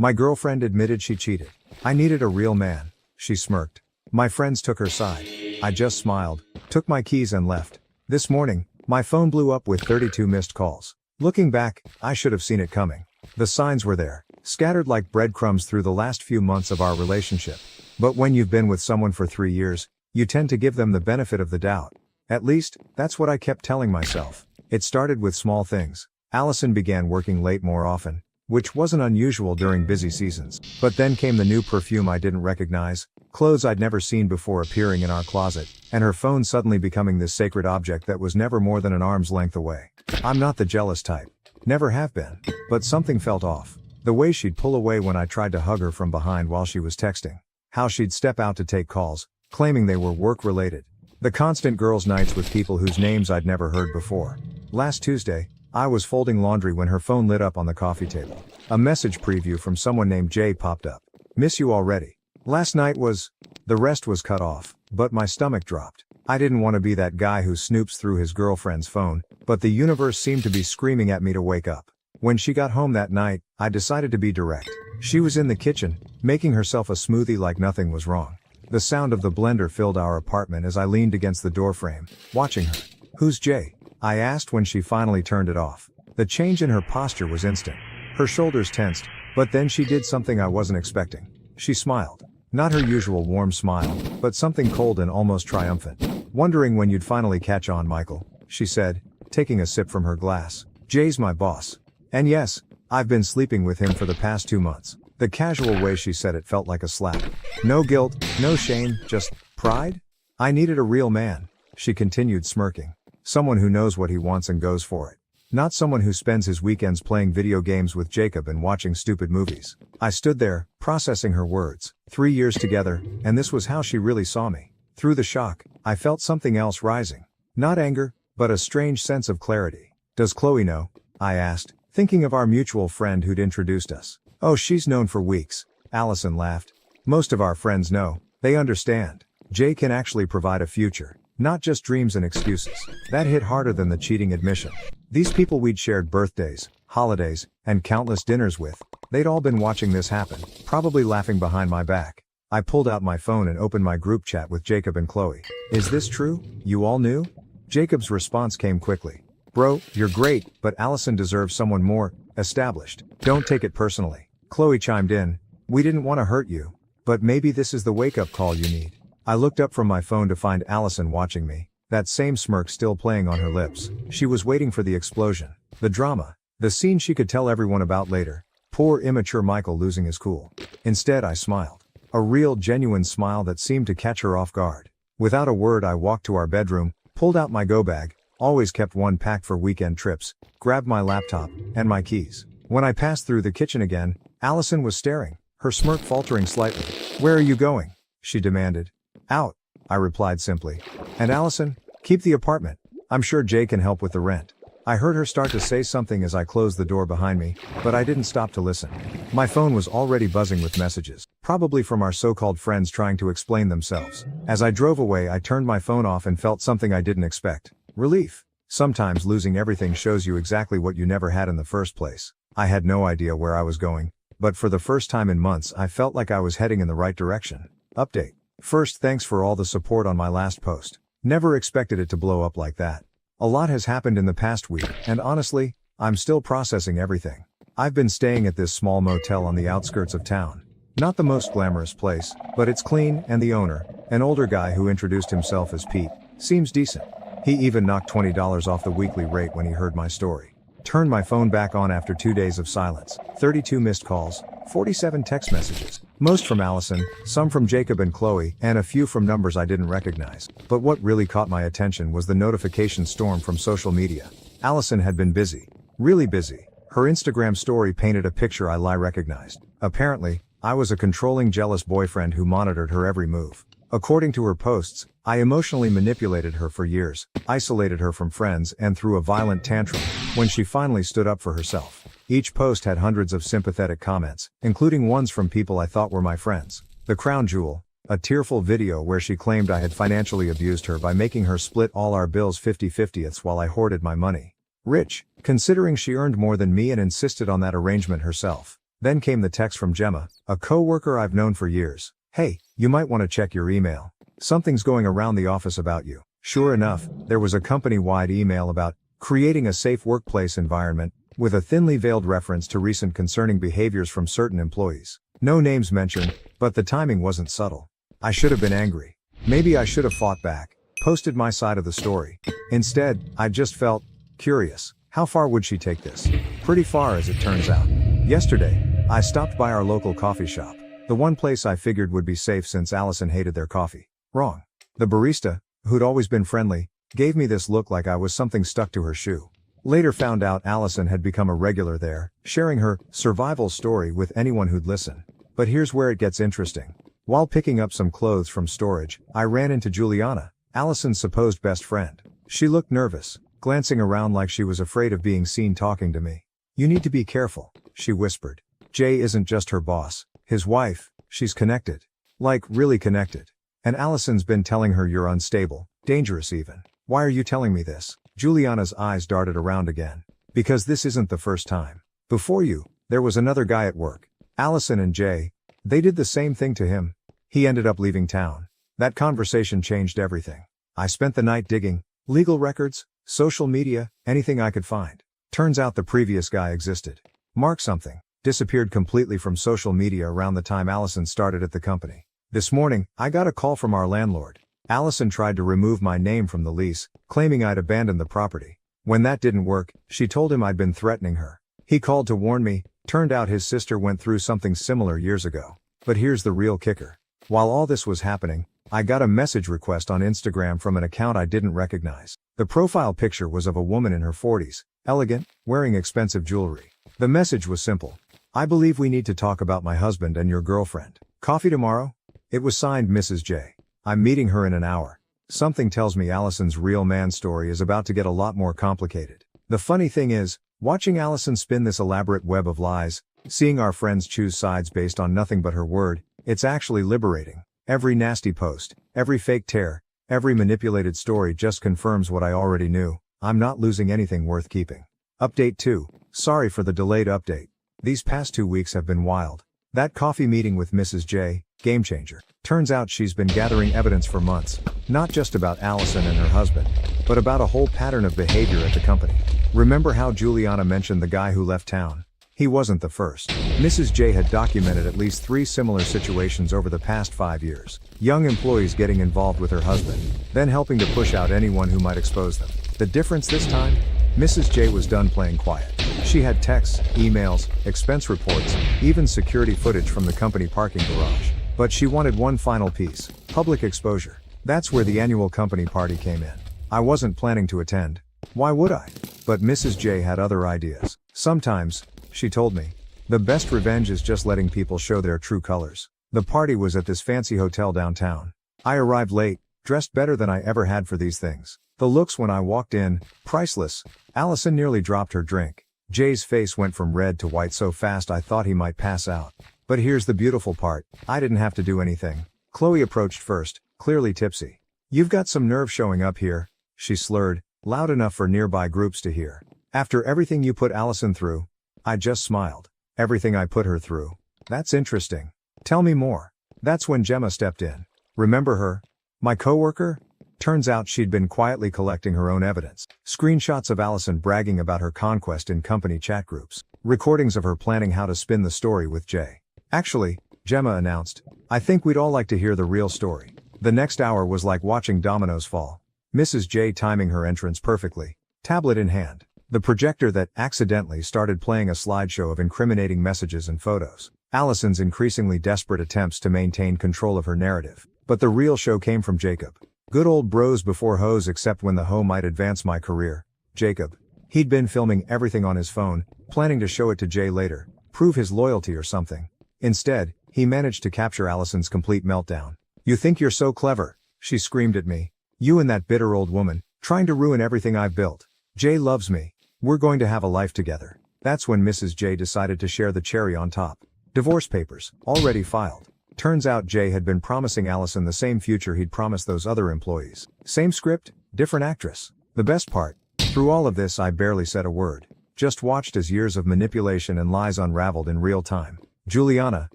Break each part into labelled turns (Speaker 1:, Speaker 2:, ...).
Speaker 1: My girlfriend admitted she cheated. I needed a real man. She smirked. My friends took her side. I just smiled, took my keys and left. This morning, my phone blew up with 32 missed calls. Looking back, I should have seen it coming. The signs were there, scattered like breadcrumbs through the last few months of our relationship. But when you've been with someone for 3 years, you tend to give them the benefit of the doubt. At least, that's what I kept telling myself. It started with small things. Allison began working late more often, which wasn't unusual during busy seasons. But then came the new perfume I didn't recognize, clothes I'd never seen before appearing in our closet, and her phone suddenly becoming this sacred object that was never more than an arm's length away. I'm not the jealous type. Never have been. But something felt off. The way she'd pull away when I tried to hug her from behind while she was texting. How she'd step out to take calls, claiming they were work-related. The constant girls' nights with people whose names I'd never heard before. Last Tuesday, I was folding laundry when her phone lit up on the coffee table. A message preview from someone named Jay popped up. Miss you already. Last night was... The rest was cut off, but my stomach dropped. I didn't want to be that guy who snoops through his girlfriend's phone, but the universe seemed to be screaming at me to wake up. When she got home that night, I decided to be direct. She was in the kitchen, making herself a smoothie like nothing was wrong. The sound of the blender filled our apartment as I leaned against the doorframe, watching her. Who's Jay? I asked when she finally turned it off. The change in her posture was instant. Her shoulders tensed, but then she did something I wasn't expecting. She smiled. Not her usual warm smile, but something cold and almost triumphant. Wondering when you'd finally catch on, Michael, she said, taking a sip from her glass. Jay's my boss. And yes, I've been sleeping with him for the past 2 months. The casual way she said it felt like a slap. No guilt, no shame, just pride? I needed a real man, she continued smirking. Someone who knows what he wants and goes for it. Not someone who spends his weekends playing video games with Jacob and watching stupid movies. I stood there, processing her words. 3 years together, and this was how she really saw me. Through the shock, I felt something else rising. Not anger, but a strange sense of clarity. Does Chloe know? I asked, thinking of our mutual friend who'd introduced us. Oh, she's known for weeks. Allison laughed. Most of our friends know. They understand. Jay can actually provide a future. Not just dreams and excuses. That hit harder than the cheating admission. These people we'd shared birthdays, holidays, and countless dinners with, they'd all been watching this happen, probably laughing behind my back. I pulled out my phone and opened my group chat with Jacob and Chloe. Is this true? You all knew? Jacob's response came quickly. Bro, you're great, but Allison deserves someone more established. Don't take it personally. Chloe chimed in. We didn't want to hurt you, but maybe this is the wake-up call you need. I looked up from my phone to find Allison watching me, that same smirk still playing on her lips. She was waiting for the explosion, the drama, the scene she could tell everyone about later. Poor immature Michael losing his cool. Instead I smiled. A real genuine smile that seemed to catch her off guard. Without a word I walked to our bedroom, pulled out my go bag, always kept one packed for weekend trips, grabbed my laptop, and my keys. When I passed through the kitchen again, Allison was staring, her smirk faltering slightly. Where are you going? She demanded. Out, I replied simply. And Allison, keep the apartment. I'm sure Jay can help with the rent. I heard her start to say something as I closed the door behind me, but I didn't stop to listen. My phone was already buzzing with messages, probably from our so-called friends trying to explain themselves. As I drove away, I turned my phone off and felt something I didn't expect. Relief. Sometimes losing everything shows you exactly what you never had in the first place. I had no idea where I was going, but for the first time in months I felt like I was heading in the right direction. Update. First, thanks for all the support on my last post. Never expected it to blow up like that. A lot has happened in the past week, and honestly, I'm still processing everything. I've been staying at this small motel on the outskirts of town. Not the most glamorous place, but it's clean, and the owner, an older guy who introduced himself as Pete, seems decent. He even knocked $20 off the weekly rate when he heard my story. Turned my phone back on after 2 days of silence. 32 missed calls, 47 text messages. Most from Allison, some from Jacob and Chloe, and a few from numbers I didn't recognize. But what really caught my attention was the notification storm from social media. Allison had been busy. Really busy. Her Instagram story painted a picture I recognized. Apparently, I was a controlling, jealous boyfriend who monitored her every move. According to her posts, I emotionally manipulated her for years, isolated her from friends, and threw a violent tantrum when she finally stood up for herself. Each post had hundreds of sympathetic comments, including ones from people I thought were my friends. The crown jewel, a tearful video where she claimed I had financially abused her by making her split all our bills 50/50ths while I hoarded my money. Rich, considering she earned more than me and insisted on that arrangement herself. Then came the text from Gemma, a co-worker I've known for years. "Hey, you might want to check your email. Something's going around the office about you." Sure enough, there was a company-wide email about creating a safe workplace environment, with a thinly veiled reference to recent concerning behaviors from certain employees. No names mentioned, but the timing wasn't subtle. I should have been angry. Maybe I should have fought back, posted my side of the story. Instead, I just felt curious. How far would she take this? Pretty far, as it turns out. Yesterday, I stopped by our local coffee shop. The one place I figured would be safe since Allison hated their coffee. Wrong. The barista, who'd always been friendly, gave me this look like I was something stuck to her shoe. Later found out Allison had become a regular there, sharing her survival story with anyone who'd listen. But here's where it gets interesting. While picking up some clothes from storage, I ran into Juliana, Allison's supposed best friend. She looked nervous, glancing around like she was afraid of being seen talking to me. "You need to be careful," she whispered. "Jay isn't just her boss, his wife, she's connected. Like, really connected. And Allison's been telling her you're unstable, dangerous even." "Why are you telling me this?" Juliana's eyes darted around again. "Because this isn't the first time. Before you, there was another guy at work. Allison and Jay, they did the same thing to him. He ended up leaving town. That conversation changed everything. I spent the night digging, legal records, social media, anything I could find. Turns out the previous guy existed. Mark something, disappeared completely from social media around the time Allison started at the company. This morning, I got a call from our landlord. Allison tried to remove my name from the lease, claiming I'd abandoned the property. When that didn't work, she told him I'd been threatening her. He called to warn me. Turned out his sister went through something similar years ago. But here's the real kicker. While all this was happening, I got a message request on Instagram from an account I didn't recognize. The profile picture was of a woman in her 40s, elegant, wearing expensive jewelry. The message was simple. "I believe we need to talk about my husband and your girlfriend. Coffee tomorrow?" It was signed Mrs. J. "I'm meeting her in an hour." Something tells me Allison's real man story is about to get a lot more complicated. The funny thing is, watching Allison spin this elaborate web of lies, seeing our friends choose sides based on nothing but her word, it's actually liberating. Every nasty post, every fake tear, every manipulated story just confirms what I already knew. I'm not losing anything worth keeping. Update 2. Sorry for the delayed update. These past 2 weeks have been wild. That coffee meeting with Mrs. J, game changer. Turns out she's been gathering evidence for months, not just about Allison and her husband, but about a whole pattern of behavior at the company. Remember how Juliana mentioned the guy who left town? He wasn't the first. Mrs. J had documented at least 3 similar situations over the past 5 years. Young employees getting involved with her husband, then helping to push out anyone who might expose them. The difference this time? Mrs. J was done playing quiet. She had texts, emails, expense reports, even security footage from the company parking garage. But she wanted one final piece: public exposure. That's where the annual company party came in. I wasn't planning to attend. Why would I? But Mrs. J had other ideas. Sometimes, she told me, the best revenge is just letting people show their true colors. The party was at this fancy hotel downtown. I arrived late, dressed better than I ever had for these things. The looks when I walked in, priceless. Allison nearly dropped her drink. Jay's face went from red to white so fast I thought he might pass out. But here's the beautiful part. I didn't have to do anything. Chloe approached first, clearly tipsy. "You've got some nerve showing up here," she slurred, loud enough for nearby groups to hear. "After everything you put Allison through." I just smiled. "Everything I put her through? That's interesting. Tell me more." That's when Gemma stepped in. Remember her? My coworker? Turns out she'd been quietly collecting her own evidence. Screenshots of Allison bragging about her conquest in company chat groups. Recordings of her planning how to spin the story with Jay. "Actually," Gemma announced, "I think we'd all like to hear the real story." The next hour was like watching dominoes fall. Mrs. J timing her entrance perfectly, tablet in hand. The projector that accidentally started playing a slideshow of incriminating messages and photos. Allison's increasingly desperate attempts to maintain control of her narrative. But the real show came from Jacob. Good old bros before hoes, except when the hoe might advance my career. Jacob. He'd been filming everything on his phone, planning to show it to Jay later, prove his loyalty or something. Instead, he managed to capture Allison's complete meltdown. "You think you're so clever," she screamed at me. "You and that bitter old woman, trying to ruin everything I've built. Jay loves me. We're going to have a life together." That's when Mrs. J decided to share the cherry on top. Divorce papers, already filed. Turns out Jay had been promising Allison the same future he'd promised those other employees. Same script, different actress. The best part, through all of this I barely said a word. just watched as years of manipulation and lies unraveled in real time. Juliana,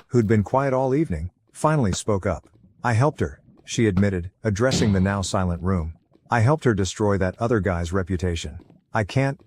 Speaker 1: who'd been quiet all evening, finally spoke up. I helped her, she admitted, addressing the now silent room. I helped her destroy that other guy's reputation. I can't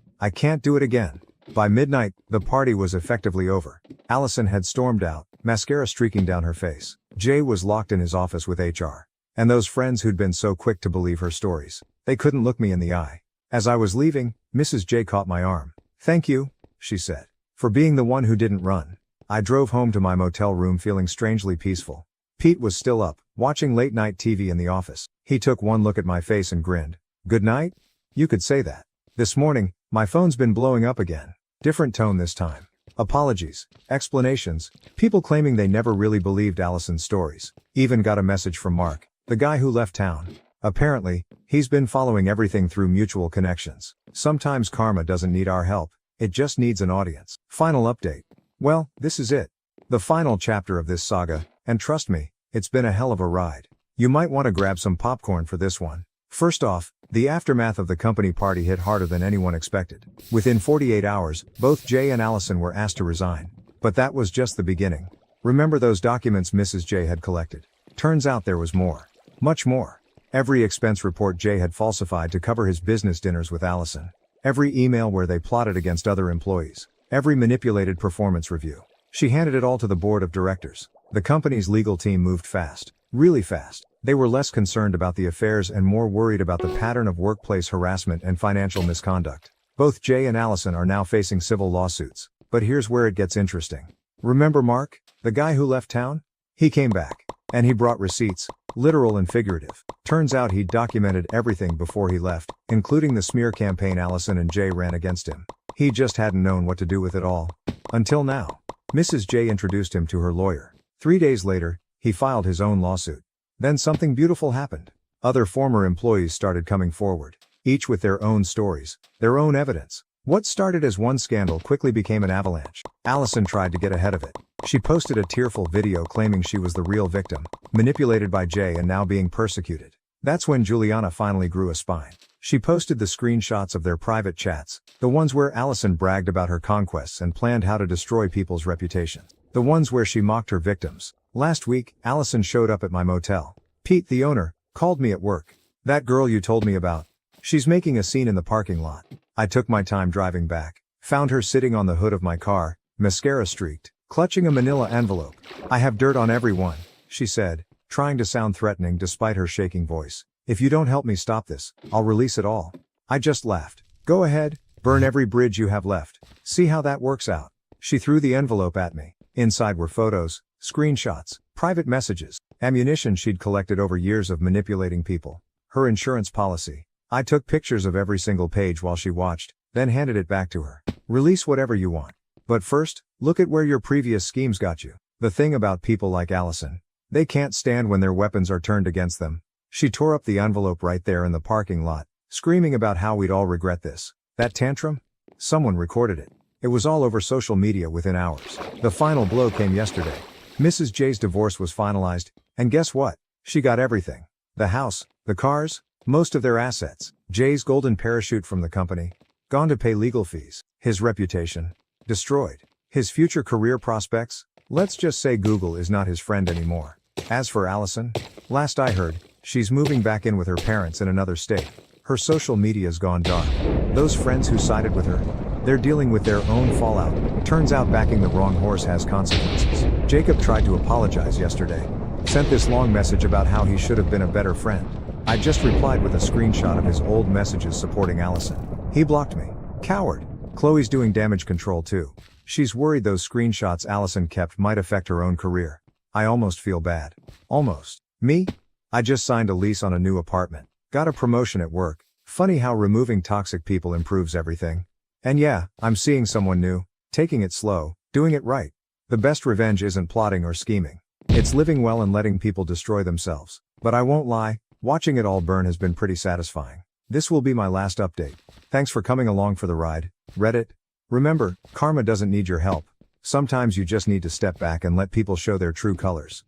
Speaker 1: do it again. By midnight, the party was effectively over. Allison had stormed out, mascara streaking down her face. Jay was locked in his office with HR. And those friends who'd been so quick to believe her stories, they couldn't look me in the eye. As I was leaving, Mrs. J caught my arm. Thank you, she said, for being the one who didn't run. I drove home to my motel room feeling strangely peaceful. Pete was still up, watching late-night TV in the office. He took one look at my face and grinned. Good night? You could say that. This morning, my phone's been blowing up again. Different tone this time. Apologies, explanations, people claiming they never really believed Allison's stories. Even got a message from Mark, the guy who left town. Apparently, he's been following everything through mutual connections. Sometimes karma doesn't need our help, it just needs an audience. Final update. Well, this is it. The final chapter of this saga, and trust me, it's been a hell of a ride. You might want to grab some popcorn for this one. First off, the aftermath of the company party hit harder than anyone expected. Within 48 hours, both Jay and Allison were asked to resign. But that was just the beginning. Remember those documents Mrs. J had collected? Turns out there was more. Much more. Every expense report Jay had falsified to cover his business dinners with Allison. Every email where they plotted against other employees. Every manipulated performance review. She handed it all to the board of directors. The company's legal team moved fast. Really fast. They were less concerned about the affairs and more worried about the pattern of workplace harassment and financial misconduct. Both Jay and Allison are now facing civil lawsuits. But here's where it gets interesting. Remember Mark, the guy who left town? He came back. And he brought receipts, literal and figurative. Turns out he'd documented everything before he left, including the smear campaign Allison and Jay ran against him. He just hadn't known what to do with it all. Until now. Mrs. J introduced him to her lawyer. 3 days later, he filed his own lawsuit. Then something beautiful happened. Other former employees started coming forward, each with their own stories, their own evidence. What started as one scandal quickly became an avalanche. Allison tried to get ahead of it. She posted a tearful video claiming she was the real victim, manipulated by Jay and now being persecuted. That's when Juliana finally grew a spine. She posted the screenshots of their private chats, the ones where Allison bragged about her conquests and planned how to destroy people's reputation. The ones where she mocked her victims. Last week, Allison showed up at my motel. Pete, the owner, called me at work. That girl you told me about. She's making a scene in the parking lot. I took my time driving back. Found her sitting on the hood of my car, mascara streaked, clutching a manila envelope. I have dirt on everyone, she said, trying to sound threatening despite her shaking voice. If you don't help me stop this, I'll release it all. I just laughed. Go ahead, burn every bridge you have left. See how that works out. She threw the envelope at me. Inside were photos, screenshots, private messages, ammunition she'd collected over years of manipulating people. Her insurance policy. I took pictures of every single page while she watched, then handed it back to her. Release whatever you want. But first, look at where your previous schemes got you. The thing about people like Allison. They can't stand when their weapons are turned against them. She tore up the envelope right there in the parking lot, screaming about how we'd all regret this. That tantrum? Someone recorded it. It was all over social media within hours. The final blow came yesterday. Mrs. J's divorce was finalized, and guess what? She got everything. The house, the cars, most of their assets. Jay's golden parachute from the company. Gone to pay legal fees. His reputation. Destroyed. His future career prospects? Let's just say Google is not his friend anymore. As for Allison, last I heard, she's moving back in with her parents in another state. Her social media's gone dark. Those friends who sided with her, they're dealing with their own fallout. Turns out backing the wrong horse has consequences. Jacob tried to apologize yesterday. Sent this long message about how he should have been a better friend. I just replied with a screenshot of his old messages supporting Allison. He blocked me. Coward. Chloe's doing damage control too. She's worried those screenshots Allison kept might affect her own career. I almost feel bad. Almost. Me? I just signed a lease on a new apartment. Got a promotion at work. Funny how removing toxic people improves everything. And yeah, I'm seeing someone new. Taking it slow. Doing it right. The best revenge isn't plotting or scheming. It's living well and letting people destroy themselves. But I won't lie, watching it all burn has been pretty satisfying. This will be my last update. Thanks for coming along for the ride, Reddit. Remember, karma doesn't need your help. Sometimes you just need to step back and let people show their true colors.